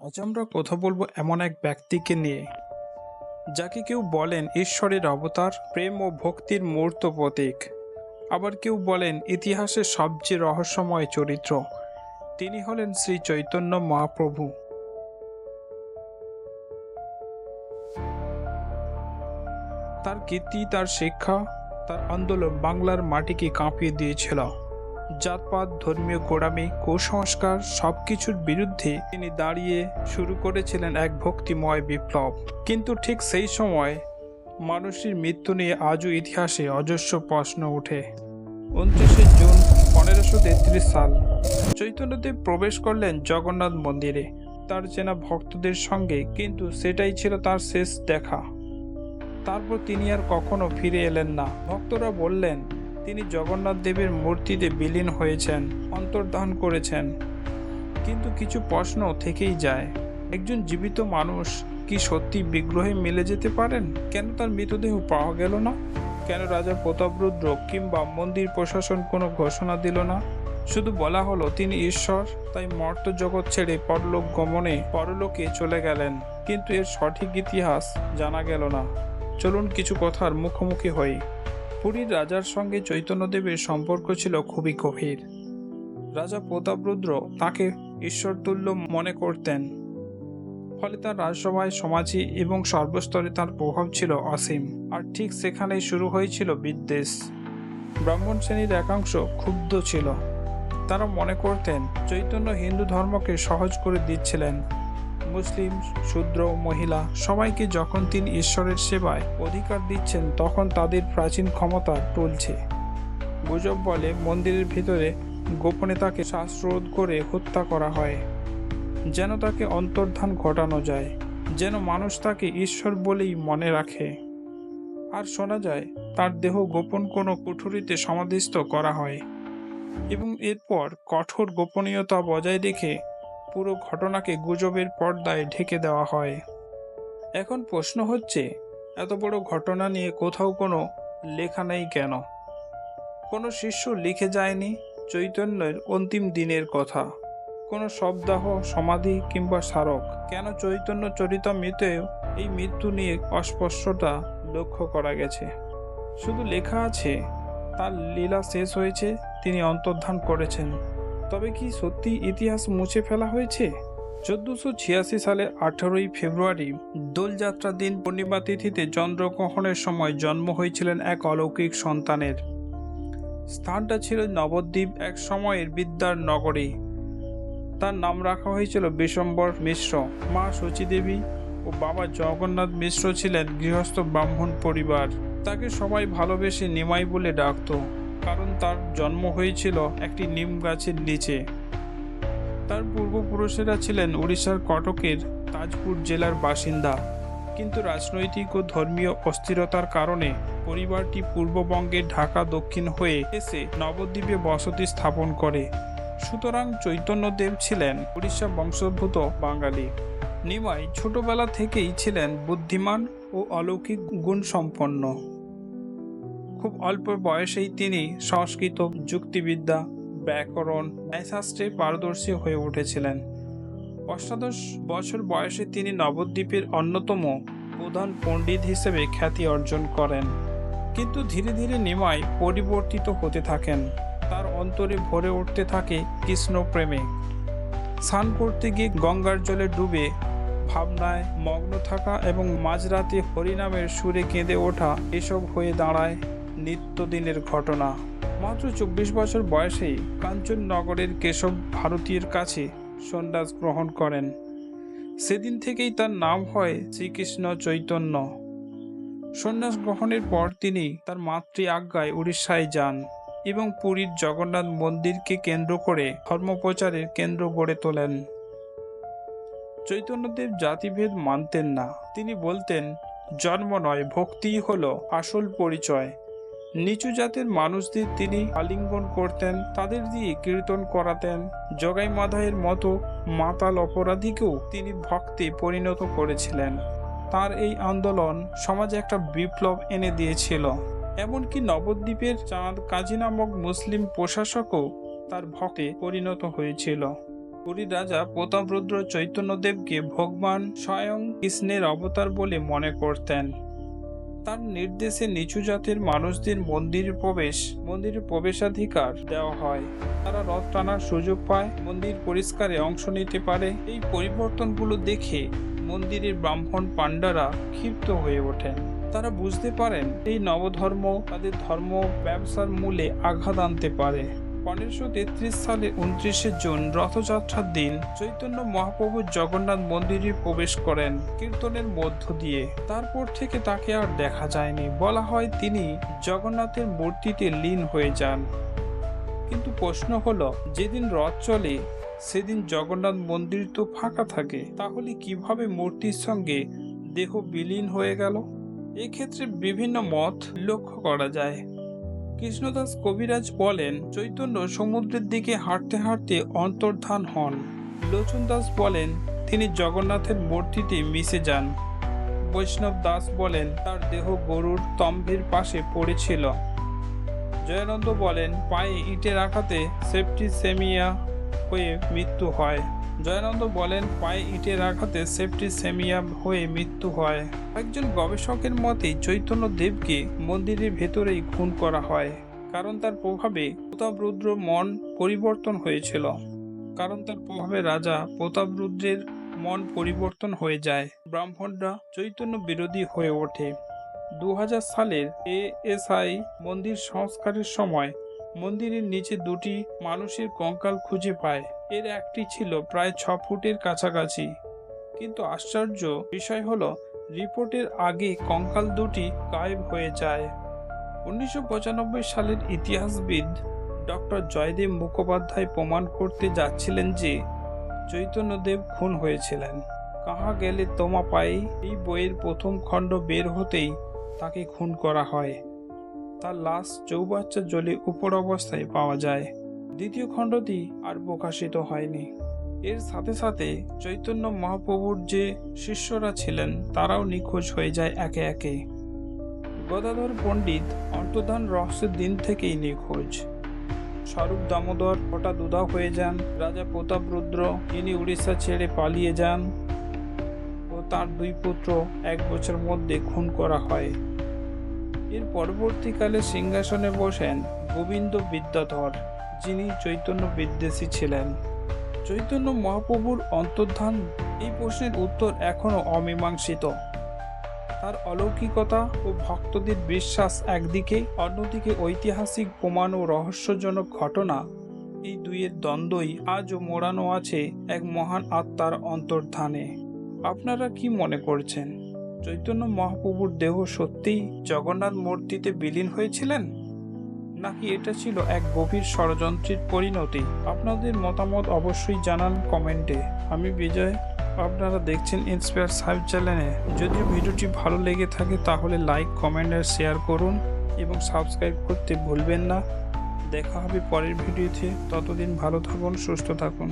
আজ আমরা কথা বলবো এমন এক ব্যক্তিকে নিয়ে যাকে কেউ বলেন ঈশ্বরের অবতার, প্রেম ও ভক্তির মূর্ত প্রতীক। আবার কেউ বলেন ইতিহাসের সবচেয়ে রহস্যময় চরিত্র। তিনি হলেন শ্রী চৈতন্য মহাপ্রভু। তার কীর্তি, তার শিক্ষা, তার আন্দোলন বাংলার মাটিকে কাঁপিয়ে দিয়েছিল। জাতপাত, ধর্মীয় গোঁড়ামি, কুসংস্কার সবকিছুর বিরুদ্ধে তিনি দাঁড়িয়ে শুরু করেছিলেন এক ভক্তিময় বিপ্লব। কিন্তু ঠিক সেই সময় মানুষের মৃত্যু নিয়ে আজও ইতিহাসে অজস্র প্রশ্ন ওঠে। 29 জুন 1533 সাল চৈতন্যদেব প্রবেশ করলেন জগন্নাথ মন্দিরে তার চেনা ভক্তদের সঙ্গে, কিন্তু সেটাই ছিল তার শেষ দেখা। তারপর তিনি আর কখনো ফিরে এলেন না। ভক্তরা বললেন তিনি জগন্নাথ দেবের মূর্তিতে বিলীন হয়েছেন, অন্তর্ধান করেছেন। কিন্তু কিছু প্রশ্ন থেকেই যায়। একজন জীবিত মানুষ কি সত্যি বিগ্রহে মিলে যেতে পারেন? কেন তার মৃতদেহ পাওয়া গেল না? কেন রাজা প্রতাপরুদ্র কিংবা মন্দির প্রশাসন কোনো ঘোষণা দিল না? শুধু বলা হলো তিনি ঈশ্বর, তাই মর্ত জগৎ ছেড়ে পরলোক গমনে পরলোকে চলে গেলেন। কিন্তু এর সঠিক ইতিহাস জানা গেল না। চলুন কিছু কথার মুখোমুখি হই। পুরীর রাজার সঙ্গে চৈতন্যদেবের সম্পর্ক ছিল খুবই গভীর। রাজা প্রতাপরুদ্র তাকে ঈশ্বরতুল্য মনে করতেন। ফলে তার রাজসভায়, সমাজে এবং সর্বস্তরে তার প্রভাব ছিল অসীম। আর ঠিক সেখানেই শুরু হয়েছিল বিদ্বেষ। ব্রাহ্মণ শ্রেণীর একাংশ ক্ষুব্ধ ছিল। তারা মনে করতেন চৈতন্য হিন্দু ধর্মকে সহজ করে দিচ্ছিলেন। মুসলিম, শূদ্র, মহিলা সবাইকে যখন তিনি ঈশ্বরের সেবায় অধিকার দিচ্ছেন, তখন তাদের প্রাচীন ক্ষমতা টলছে। গুজব বলে মন্দিরের ভিতরে গোপনে তাকে শ্বাসরোধ করে হত্যা করা হয়, যেন তাকে অন্তর্ধান ঘটানো যায়, যেন মানুষ তাকে ঈশ্বর বলেই মনে রাখে। আর শোনা যায় তার দেহ গোপন কোনো কুঠুরিতে সমাধিস্থ করা হয় এবং এরপর কঠোর গোপনীয়তা বজায় রেখে পুরো ঘটনাকে গুজবের পর্দায় ঢেকে দেওয়া হয়। এখন প্রশ্ন হচ্ছে, এত বড় ঘটনা নিয়ে কোথাও কোনো লেখা নেই কেন? কোনো শিষ্য লিখে যায়নি চৈতন্যের অন্তিম দিনের কথা, কোনো শবদাহ, সমাধি কিংবা স্মারক। কেন চৈতন্য চরিতামৃতেও এই মৃত্যু নিয়ে অস্পষ্টতা লক্ষ্য করা গেছে? শুধু লেখা আছে তার লীলা শেষ হয়েছে, তিনি অন্তর্ধান করেছেন। তবে কি সত্যি ইতিহাস মুছে ফেলা হয়েছে? 1486 সালের 18ই ফেব্রুয়ারি দোলযাত্রার দিন পূর্ণিমা তিথিতে চন্দ্রগ্রহণের সময় জন্ম হয়েছিলেন এক অলৌকিক সন্তানের। স্থানটা ছিল নবদ্বীপ, এক সময়ের বিদ্যার নগরী। তার নাম রাখা হয়েছিল বিশ্বম্বর মিশ্র। মা শচীদেবী ও বাবা জগন্নাথ মিশ্র ছিলেন গৃহস্থ ব্রাহ্মণ পরিবার। তাকে সবাই ভালোবেসে নিমাই বলে ডাকত, কারণ তার জন্ম হয়েছিল একটি নিম গাছের নিচে। তার পূর্বপুরুষেরা ছিলেন উড়িষ্যার কটকের তাজপুর জেলার বাসিন্দা। কিন্তু রাজনৈতিক ও ধর্মীয় অস্থিরতার কারণে পরিবারটি পূর্ববঙ্গের ঢাকা দক্ষিণ হয়ে এসে নবদ্বীপে বসতি স্থাপন করে। সুতরাং চৈতন্যদেব ছিলেন উড়িষ্যা বংশোদ্ভূত বাঙালি। নিমাই ছোটবেলা থেকেই ছিলেন বুদ্ধিমান ও অলৌকিক গুণসম্পন্ন। খুব অল্প বয়সেই তিনি সংস্কৃত, যুক্তিবিদ্যা, ব্যাকরণ, ন্যায়শাস্ত্রে পারদর্শী হয়ে উঠেছিলেন। অষ্টাদশ বছর বয়সে তিনি নবদ্বীপের অন্যতম প্রধান পণ্ডিত হিসেবে খ্যাতি অর্জন করেন। কিন্তু ধীরে ধীরে নিমাই পরিবর্তিত হতে থাকেন। তার অন্তরে ভরে উঠতে থাকে কৃষ্ণ প্রেমে। স্নান করতে গিয়ে গঙ্গার জলে ডুবে ভাবনায় মগ্ন থাকা এবং মাঝরাতে হরিনামের সুরে কেঁদে ওঠা, এসব হয়ে দাঁড়ায় নিত্যদিনের ঘটনা। মাত্র 24 বছর বয়সেই কাঞ্চননগরের কেশব ভারতীর কাছে সন্ন্যাস গ্রহণ করেন। সেদিন থেকেই তার নাম হয় শ্রীকৃষ্ণ চৈতন্য। সন্ন্যাস গ্রহণের পর তিনি তার মাতৃ আজ্ঞায় উড়িষ্যায় যান এবং পুরীর জগন্নাথ মন্দিরকে কেন্দ্র করে ধর্মপ্রচারের কেন্দ্র গড়ে তোলেন। চৈতন্যদেব জাতিভেদ মানতেন না। তিনি বলতেন, জন্ম নয়, ভক্তিই হলো আসল পরিচয়। নিচু জাতের মানুষদের তিনি আলিঙ্গন করতেন, তাদের দিয়ে কীর্তন করাতেন। জগাই মাধাইয়ের মতো মাতাল অপরাধীকেও তিনি ভক্তে পরিণত করেছিলেন। তার এই আন্দোলন সমাজে একটা বিপ্লব এনে দিয়েছিল। এমনকি নবদ্বীপের চাঁদ কাজী নামক মুসলিম প্রশাসকও তার ভক্তে পরিণত হয়েছিল। পুরীর রাজা প্রতাপরুদ্র চৈতন্যদেবকে ভগবান স্বয়ং কৃষ্ণের অবতার বলে মনে করতেন। তার নির্দেশে নিচু জাতের মানুষদের মন্দিরে প্রবেশাধিকার দেওয়া হয়। তারা রথ টানার সুযোগ পায়, মন্দির পরিষ্কারে অংশ নিতে পারে। এই পরিবর্তনগুলো দেখে মন্দিরের ব্রাহ্মণ পাণ্ডারা ক্ষিপ্ত হয়ে ওঠেন। তারা বুঝতে পারেন এই নবধর্ম তাদের ধর্ম ব্যবসার মূলে আঘাত আনতে পারে। 1533 সালে 29শে জুন রথযাত্রার দিন চৈতন্য মহাপ্রভু জগন্নাথ মন্দিরে প্রবেশ করেন কীর্তনের মধ্য দিয়ে। তারপর থেকে তাকে আর দেখা যায়নি। বলা হয় তিনি জগন্নাথের মূর্তিতে লীন হয়ে যান। কিন্তু প্রশ্ন হলো, যেদিন রথ চলে সেদিন জগন্নাথ মন্দির তো ফাঁকা থাকে, তাহলে কিভাবে মূর্তির সঙ্গে দেহ বিলীন হয়ে গেল? এক্ষেত্রে বিভিন্ন মত লক্ষ্য করা যায়। কৃষ্ণদাস কবিরাজ বলেন চৈতন্য সমুদ্রের দিকে হাঁটতে হাঁটতে অন্তর্ধান হন। লোচন দাস বলেন তিনি জগন্নাথের মূর্তিতে মিশে যান। বৈষ্ণব দাস বলেন তার দেহ গরুর স্তম্ভের পাশে পড়েছিল। জয়ানন্দ বলেন পায়ে ইটের আঘাতে সেপ্টিসেমিয়া হয়ে মৃত্যু হয়। একজন গবেষকের মতে চৈতন্য দেবকে মন্দিরের ভেতরেই খুন করা হয়, কারণ তার প্রভাবে প্রতাপরুদ্র মন পরিবর্তন হয়ে যায়। ব্রাহ্মণরা চৈতন্য বিরোধী হয়ে ওঠে। 2000 সালের ASI মন্দির সংস্কারের সময় মন্দিরের নিচে দুটি মানুষের কঙ্কাল খুঁজে পায়। এর একটি ছিল প্রায় 6 ফুটের কাছাকাছি। কিন্তু আশ্চর্য বিষয় হলো রিপোর্টের আগে কঙ্কাল দুটি গায়েব হয়ে যায়। 1995 সালের ইতিহাসবিদ ডক্টর জয়দেব মুখোপাধ্যায় প্রমাণ করতে যাচ্ছিলেন যে চৈতন্যদেব খুন হয়েছিলেন। কাহা গেলে তোমা পাই এই বইয়ের প্রথম খণ্ড বের হতেই তাকে খুন করা হয়। তার লাশ চৌবাচ্চা জলে উপর অবস্থায় পাওয়া যায়। দ্বিতীয় খণ্ডটি আর প্রকাশিত হয়নি। এর সাথে সাথে চৈতন্য মহাপ্রভুর যে শিষ্যরা ছিলেন তারাও নিখোঁজ হয়ে যায় একে একে। গদাধর পণ্ডিত অন্তর্ধান রহস্যের দিন থেকেই নিখোঁজ। স্বরূপ দামোদর হঠাৎ উধাও হয়ে যান। রাজা প্রতাপরুদ্র তিনি উড়িষ্যা ছেড়ে পালিয়ে যান ও তার 2 পুত্র 1 বছর মধ্যে খুন করা হয়। এর পরবর্তীকালে সিংহাসনে বসেন গোবিন্দ বিদ্যাধর, যিনি চৈতন্য বিদ্বেষী ছিলেন। চৈতন্য মহাপ্রভুর অন্তর্ধান, এই প্রশ্নের উত্তর এখনো অমীমাংসিত। তার অলৌকিকতা ও ভক্তদের বিশ্বাস একদিকে, অন্যদিকে ঐতিহাসিক প্রমাণ ও রহস্যজনক ঘটনা, এই দুইয়ের দ্বন্দ্বই আজও মোড়ানো আছে এক মহান আত্মার অন্তর্ধানে। আপনারা কি মনে করছেন? চৈতন্য মহাপ্রভুর দেহ সত্যিই জগন্নাথ মূর্তিতে বিলীন হয়েছিলেন, নাকি এটা ছিল এক গভীর ষড়যন্ত্রের পরিণতি? আপনাদের মতামত অবশ্যই জানান কমেন্টে। আমি বিজয়, আপনারা দেখছেন ইন্সপায়ার সাহেব চ্যানেলে। যদি ভিডিওটি ভালো লেগে থাকে তাহলে লাইক, কমেন্ট আর শেয়ার করুন এবং সাবস্ক্রাইব করতে ভুলবেন না। দেখা হবে পরের ভিডিওতে। ততদিন ভালো থাকুন, সুস্থ থাকুন।